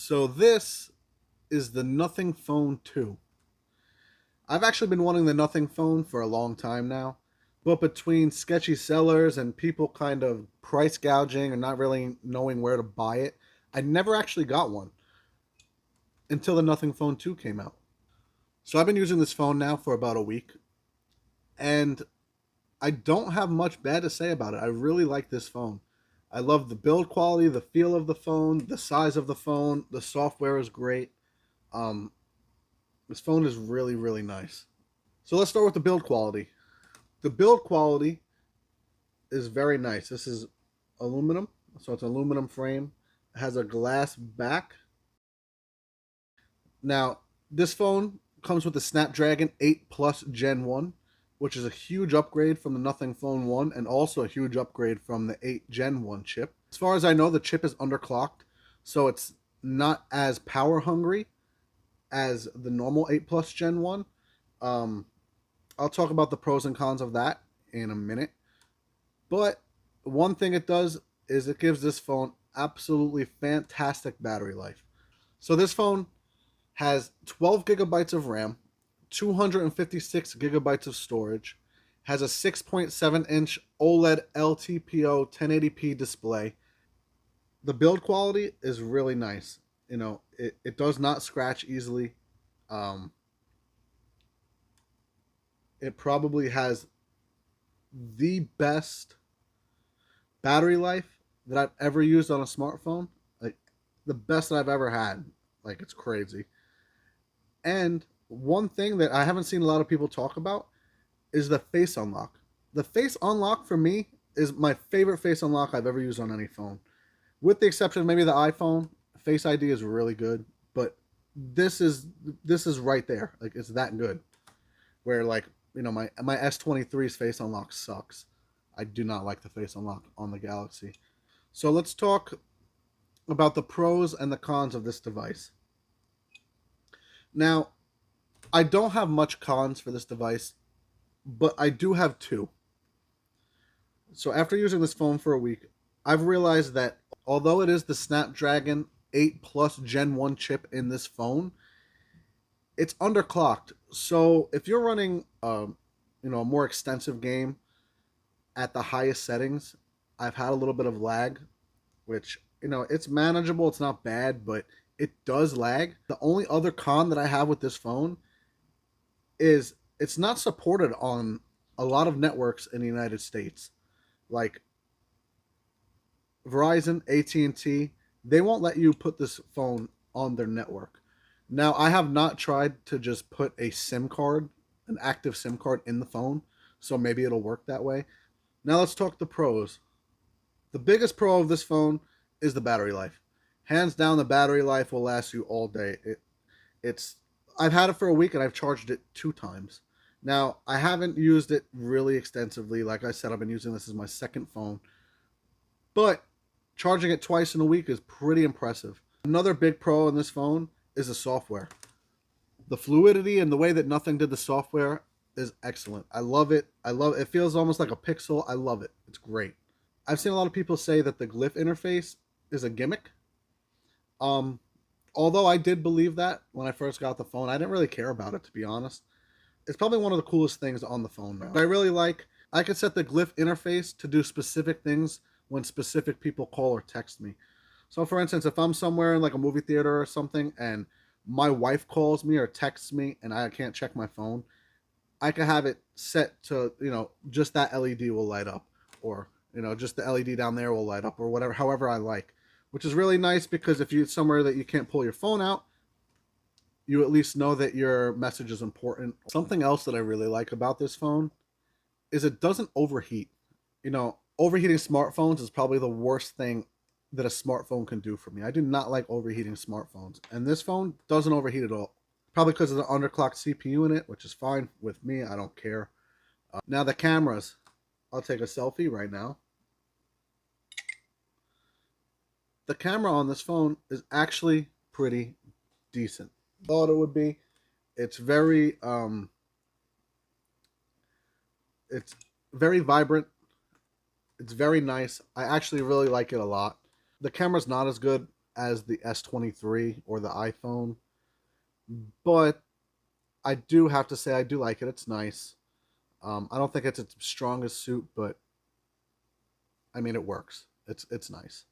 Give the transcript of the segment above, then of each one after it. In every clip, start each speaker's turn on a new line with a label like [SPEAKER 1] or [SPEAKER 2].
[SPEAKER 1] So this is the Nothing Phone 2. I've actually been wanting the Nothing Phone for a long time now, but between sketchy sellers and people kind of price gouging and not really knowing where to buy it, I never actually got one until the Nothing Phone 2 came out. So I've been using this phone now for about a week, and I don't have much bad to say about it. I really like this phone. I love the build quality, the feel of the phone, the size of the phone, the software is great. Um, this phone is really, really nice. So let's start with the build quality. The build quality is very nice. This is aluminum, so it's an aluminum frame. It has a glass back. Now, this phone comes with the Snapdragon 8 Plus Gen 1, which is a huge upgrade from the Nothing Phone 1 and also a huge upgrade from the 8 Gen 1 chip. As far as I know, the chip is underclocked, so it's not as power hungry as the normal 8 Plus Gen 1. Um, I'll talk about the pros and cons of that in a minute. But one thing it does is it gives this phone absolutely fantastic battery life. So this phone has 12 gigabytes of RAM, 256 gigabytes of storage, has a 6.7-inch OLED LTPO 1080p display. The build quality is really nice. You know, it does not scratch easily. Um, it probably has the best battery life that I've ever used on a smartphone. Like the best that I've ever had. Like it's crazy. And one thing that I haven't seen a lot of people talk about is the face unlock. The face unlock for me is my favorite face unlock I've ever used on any phone. With the exception of maybe the iPhone, Face ID is really good, but this is right there. Like it's that good. Where like, you know, my S23's face unlock sucks. I do not like the face unlock on the Galaxy. So let's talk about the pros and the cons of this device. Now, I don't have much cons for this device, but I do have two. So after using this phone for a week, I've realized that although it is the Snapdragon 8 Plus Gen 1 chip in this phone, it's underclocked. So if you're running a more extensive game at the highest settings, I've had a little bit of lag, which, you know, it's manageable, it's not bad, but it does lag. The only other con that I have with this phone is it's not supported on a lot of networks in the United States. Like Verizon, AT&T, they won't let you put this phone on their network. Now, I have not tried to just put a SIM card, an active SIM card in the phone, so maybe it'll work that way. Now let's talk the pros. The biggest pro of this phone is the battery life. Hands down, the battery life will last you all day. It's I've had it for a week and I've charged it 2 times. Now, I haven't used it really extensively. Like I said, I've been using this as my second phone. But charging it twice in a week is pretty impressive. Another big pro in this phone is the software. The fluidity and the way that Nothing did the software is excellent. I love it. I love it. It feels almost like a pixel. I love it. It's great. I've seen a lot of people say that the glyph interface is a gimmick. Um, Although I did believe that when I first got the phone, I didn't really care about it, to be honest. It's probably one of the coolest things on the phone now. I really like, I could set the glyph interface to do specific things when specific people call or text me. So for instance, if I'm somewhere in like a movie theater or something and my wife calls me or texts me and I can't check my phone, I can have it set to, you know, just that LED will light up, or, you know, just the LED down there will light up, or whatever, however I like, which is really nice because if you're somewhere that you can't pull your phone out, you at least know that your message is important. Something else that I really like about this phone is it doesn't overheat. You know, overheating smartphones is probably the worst thing that a smartphone can do for me. I do not like overheating smartphones, and this phone doesn't overheat at all. Probably because of the underclocked CPU in it, which is fine with me. I don't care. Now the cameras. I'll take a selfie right now. The camera on this phone is actually pretty decent. Thought it would be. It's very it's very vibrant. It's very nice. I actually really like it a lot. The camera's not as good as the S23 or the iPhone, but I do have to say I do like it. It's nice. I don't think it's its strongest suit, but I mean it works. It's nice.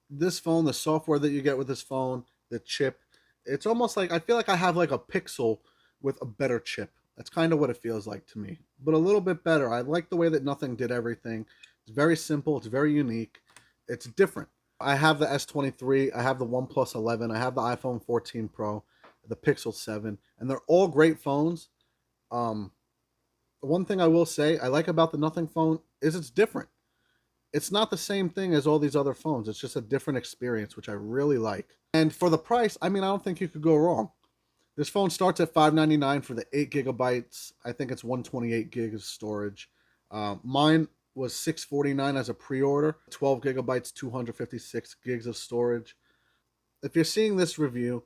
[SPEAKER 1] This phone, the software that you get with this phone, the chip, it's almost like I feel like I have like a Pixel with a better chip. That's kind of what it feels like to me, but a little bit better. I like the way that Nothing did everything. It's very simple. It's very unique. It's different. I have the S23. I have the OnePlus 11. I have the iPhone 14 Pro, the Pixel 7, and they're all great phones. Um, one thing I will say I like about the Nothing phone is it's different. It's not the same thing as all these other phones. It's just a different experience, which I really like. And for the price, I mean, I don't think you could go wrong. This phone starts at $599 for the 8 GB. I think it's 128 gigs of storage. Mine was $649 as a pre-order. 12 GB, 256 gigs of storage. If you're seeing this review,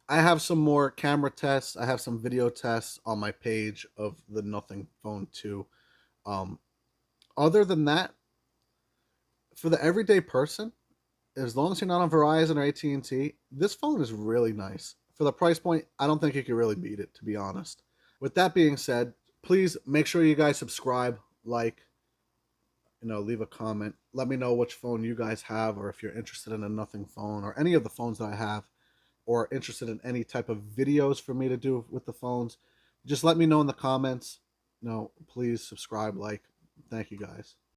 [SPEAKER 1] I have some more camera tests. I have some video tests on my page of the Nothing Phone 2. Um, Other than that, for the everyday person, as long as you're not on Verizon or AT&T, this phone is really nice. For the price point, I don't think you can really beat it, to be honest. With that being said, please make sure you guys subscribe, like, leave a comment. Let me know which phone you guys have, or if you're interested in a Nothing phone or any of the phones that I have, or interested in any type of videos for me to do with the phones. Just let me know in the comments. Please subscribe, like. Thank you guys.